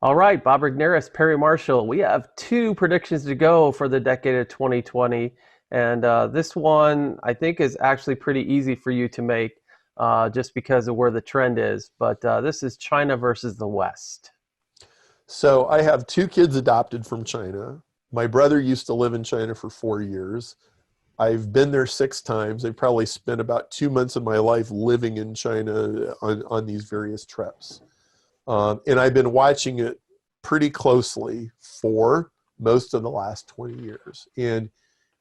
All right, Bob Rigneris, Perry Marshall. We have two predictions to go for the decade of 2020. And this one, I think, is actually pretty easy for you to make just because of where the trend is. But this is China versus the West. So I have two kids adopted from China. My brother used to live in China for 4 years. I've been there 6 times. I probably spent about 2 months of my life living in China on these various trips. And I've been watching it pretty closely for most of the last 20 years. And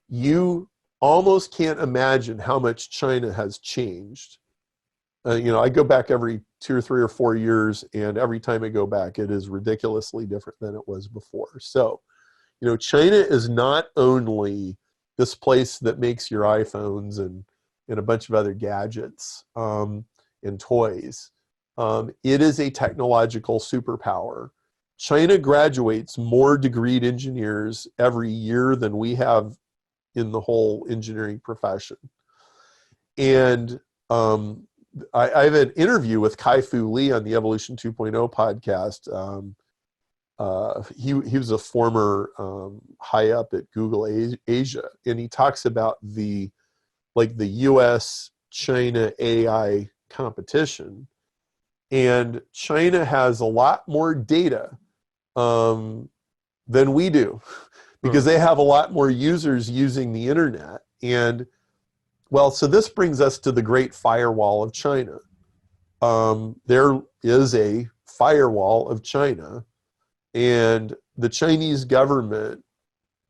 you almost can't imagine how much China has changed. I go back every 2 or 3 or 4 years, and every time I go back, it is ridiculously different than it was before. So, China is not only this place that makes your iPhones and a bunch of other gadgets and toys. It is a technological superpower. China graduates more degreed engineers every year than we have in the whole engineering profession. And I have an interview with Kai-Fu Lee on the Evolution 2.0 podcast. He was a former high up at Google Asia, and he talks about the US-China AI competition. And China has a lot more data than we do because they have a lot more users using the internet. And so this brings us to the Great Firewall of China. There is a firewall of China, and the Chinese government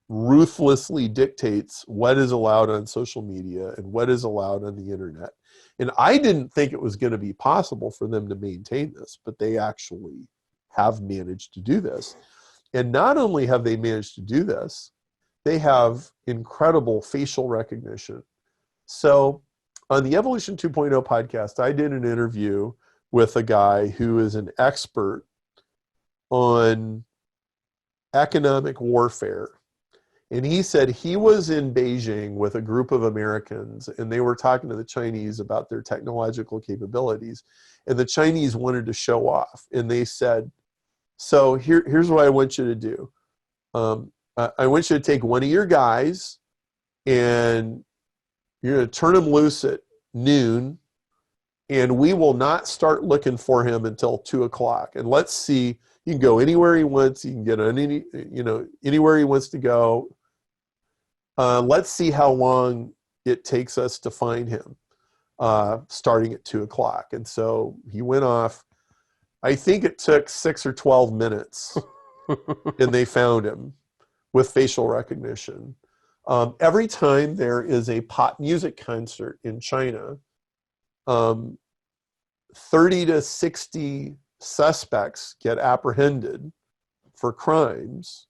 ruthlessly dictates what is allowed on social media and what is allowed on the internet. And I didn't think it was going to be possible for them to maintain this, but they actually have managed to do this. And not only have they managed to do this, they have incredible facial recognition. So on the Evolution 2.0 podcast, I did an interview with a guy who is an expert on economic warfare. And he said he was in Beijing with a group of Americans, and they were talking to the Chinese about their technological capabilities. And the Chinese wanted to show off. And they said, so here's what I want you to do. I want you to take one of your guys, and you're going to turn him loose at noon, and we will not start looking for him until 2 o'clock. And let's see, you can go anywhere he wants. You can get on anywhere he wants to go. Let's see how long it takes us to find him, starting at 2 o'clock. And so he went off. I think it took 6 or 12 minutes, and they found him with facial recognition. Every time there is a pop music concert in China, 30 to 60 suspects get apprehended for crimes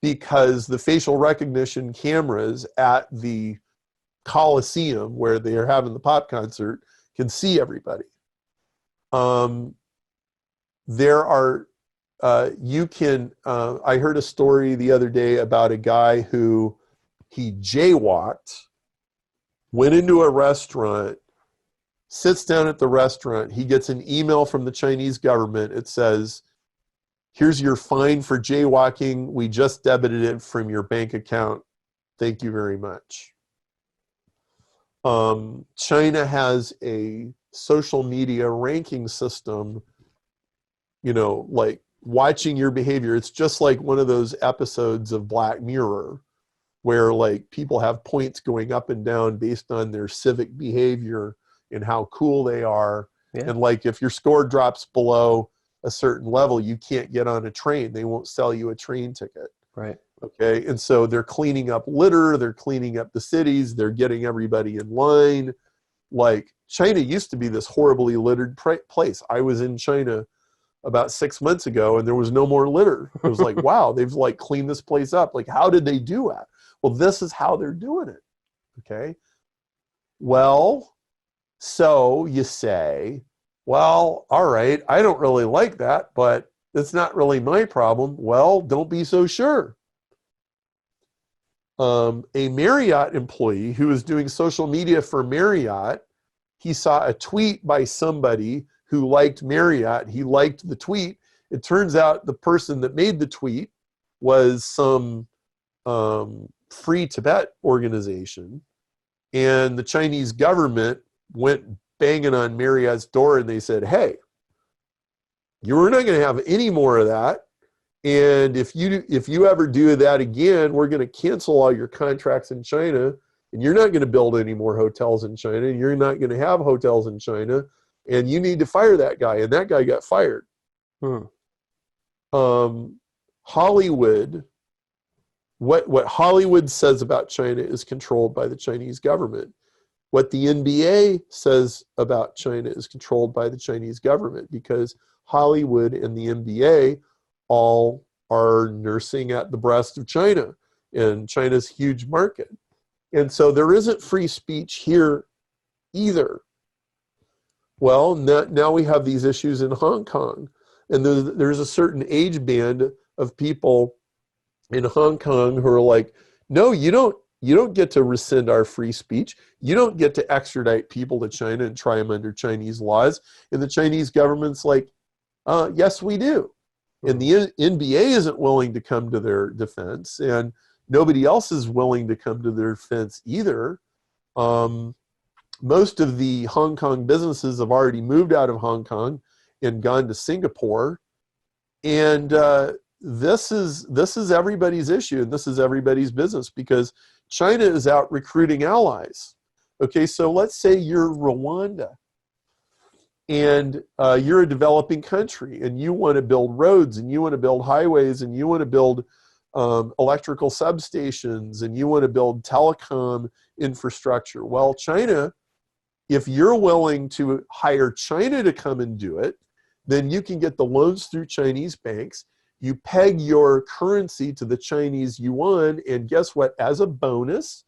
because the facial recognition cameras at the Coliseum where they are having the pop concert can see everybody. I heard a story the other day about a guy who he jaywalked, went into a restaurant, sits down at the restaurant. He gets an email from the Chinese government. It says, here's your fine for jaywalking. We just debited it from your bank account. Thank you very much. China has a social media ranking system, like watching your behavior. It's just like one of those episodes of Black Mirror where like people have points going up and down based on their civic behavior and how cool they are. Yeah. And like if your score drops below a certain level, you can't get on a train. They won't sell you a train ticket. Right. Okay. And so they're cleaning up litter. They're cleaning up the cities. They're getting everybody in line. Like China used to be this horribly littered place. I was in China about 6 months ago and there was no more litter. It was like, wow, they've like cleaned this place up. Like, how did they do that? Well, this is how they're doing it. Okay. Well, so you say, well, all right, I don't really like that, but it's not really my problem. Well, don't be so sure. A Marriott employee who was doing social media for Marriott, he saw a tweet by somebody who liked Marriott. He liked the tweet, It turns out the person that made the tweet was some free Tibet organization, and the Chinese government went banging on Marriott's door and they said, hey, you're not going to have any more of that. And if you ever do that again, we're going to cancel all your contracts in China, and you're not going to build any more hotels in China, and you're not going to have hotels in China, and you need to fire that guy. And that guy got fired. Hollywood, what Hollywood says about China is controlled by the Chinese government. What the NBA says about China is controlled by the Chinese government, because Hollywood and the NBA all are nursing at the breast of China, and China's huge market. And so there isn't free speech here either. Well, now we have these issues in Hong Kong, and there's a certain age band of people in Hong Kong who are like, no, you don't get to rescind our free speech. You don't get to extradite people to China and try them under Chinese laws. And the Chinese government's like, yes, we do. And the NBA isn't willing to come to their defense, and nobody else is willing to come to their defense either. Most of the Hong Kong businesses have already moved out of Hong Kong and gone to Singapore. And this is everybody's issue, and this is everybody's business, because China is out recruiting allies. Okay, so let's say you're Rwanda, and you're a developing country, and you want to build roads, and you want to build highways, and you want to build electrical substations, and you want to build telecom infrastructure. Well, China, if you're willing to hire China to come and do it, then you can get the loans through Chinese banks. You peg your currency to the Chinese yuan, and guess what? As a bonus,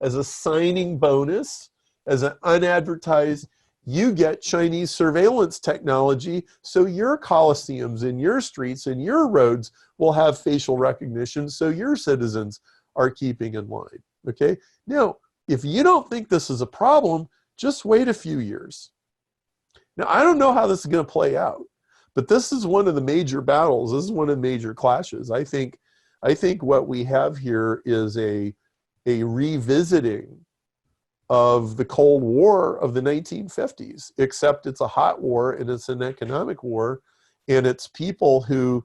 as a signing bonus, as an unadvertised, you get Chinese surveillance technology, so your coliseums and your streets and your roads will have facial recognition, so your citizens are keeping in line. Okay? Now, if you don't think this is a problem, just wait a few years. Now, I don't know how this is going to play out, but this is one of the major battles. This is one of the major clashes. I think what we have here is a revisiting of the Cold War of the 1950s, except it's a hot war and it's an economic war, and it's people who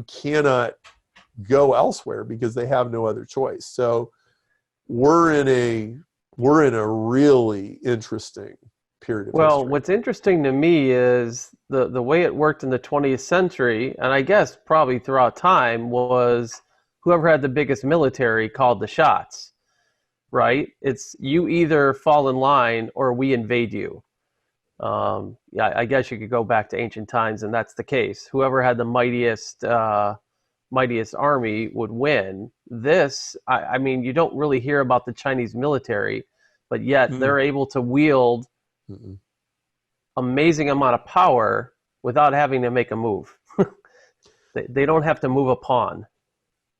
cannot go elsewhere because they have no other choice. So we're in a really interesting period of Well, history. what's interesting to me is the way it worked in the 20th century, and I guess probably throughout time, was whoever had the biggest military called the shots, right? It's you either fall in line or we invade you. Yeah, I guess you could go back to ancient times, and that's the case. Whoever had the mightiest army would win. I mean, you don't really hear about the Chinese military, but yet they're able to wield amazing amount of power without having to make a move. They don't have to move a pawn.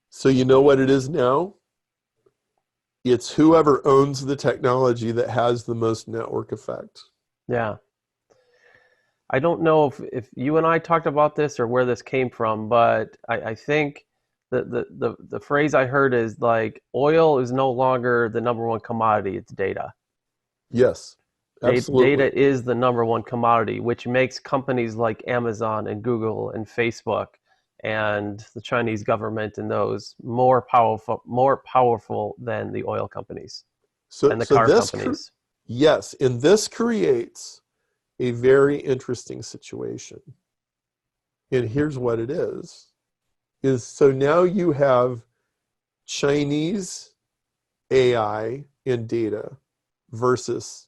So you know what it is now? It's whoever owns the technology that has the most network effect. Yeah. I don't know if you and I talked about this or where this came from, but I think the phrase I heard is like, oil is no longer the number one commodity, it's data. Yes, absolutely. Data is the number one commodity, which makes companies like Amazon and Google and Facebook and the Chinese government and those more powerful than the oil companies and the car companies. Yes, and this creates a very interesting situation. And here's what it is so now you have Chinese AI and data versus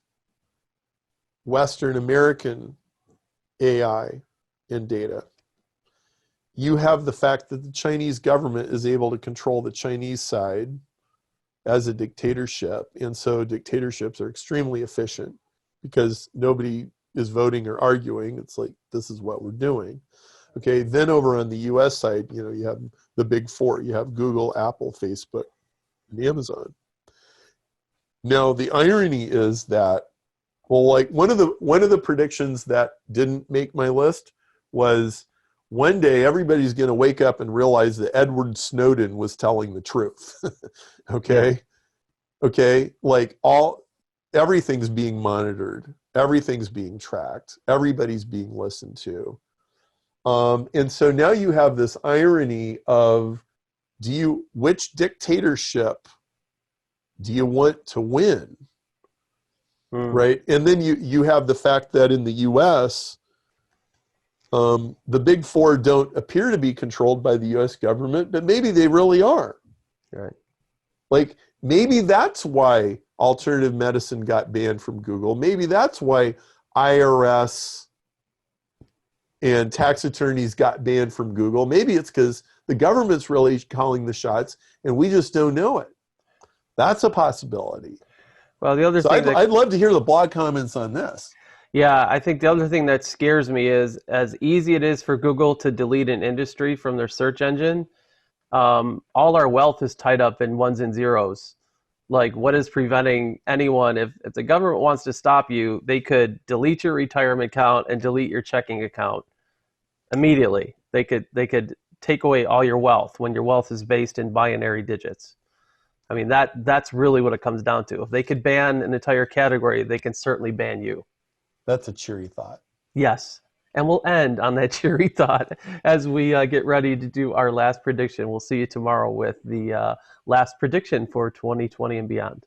Western American AI and data. You have the fact that the Chinese government is able to control the Chinese side as a dictatorship. And so dictatorships are extremely efficient because nobody is voting or arguing. It's like, this is what we're doing. Okay, then over on the US side, you have the big four. You have Google, Apple, Facebook, and Amazon. Now, the irony is that, well, like one of the predictions that didn't make my list was one day everybody's going to wake up and realize that Edward Snowden was telling the truth. Okay. Yeah. Okay. Like everything's being monitored. Everything's being tracked. Everybody's being listened to. And so now you have this irony of which dictatorship do you want to win? Right. And then you have the fact that in the US, the big four don't appear to be controlled by the US government, but maybe they really are. Right. Like maybe that's why alternative medicine got banned from Google. Maybe that's why IRS and tax attorneys got banned from Google. Maybe it's because the government's really calling the shots and we just don't know it. That's a possibility. Well, the other thing I'd love to hear the blog comments on this. Yeah, I think the other thing that scares me is as easy it is for Google to delete an industry from their search engine, all our wealth is tied up in ones and zeros. Like, what is preventing anyone, if the government wants to stop you, they could delete your retirement account and delete your checking account immediately. They could take away all your wealth when your wealth is based in binary digits. I mean, that's really what it comes down to. If they could ban an entire category, they can certainly ban you. That's a cheery thought. Yes. And we'll end on that cheery thought as we get ready to do our last prediction. We'll see you tomorrow with the last prediction for 2020 and beyond.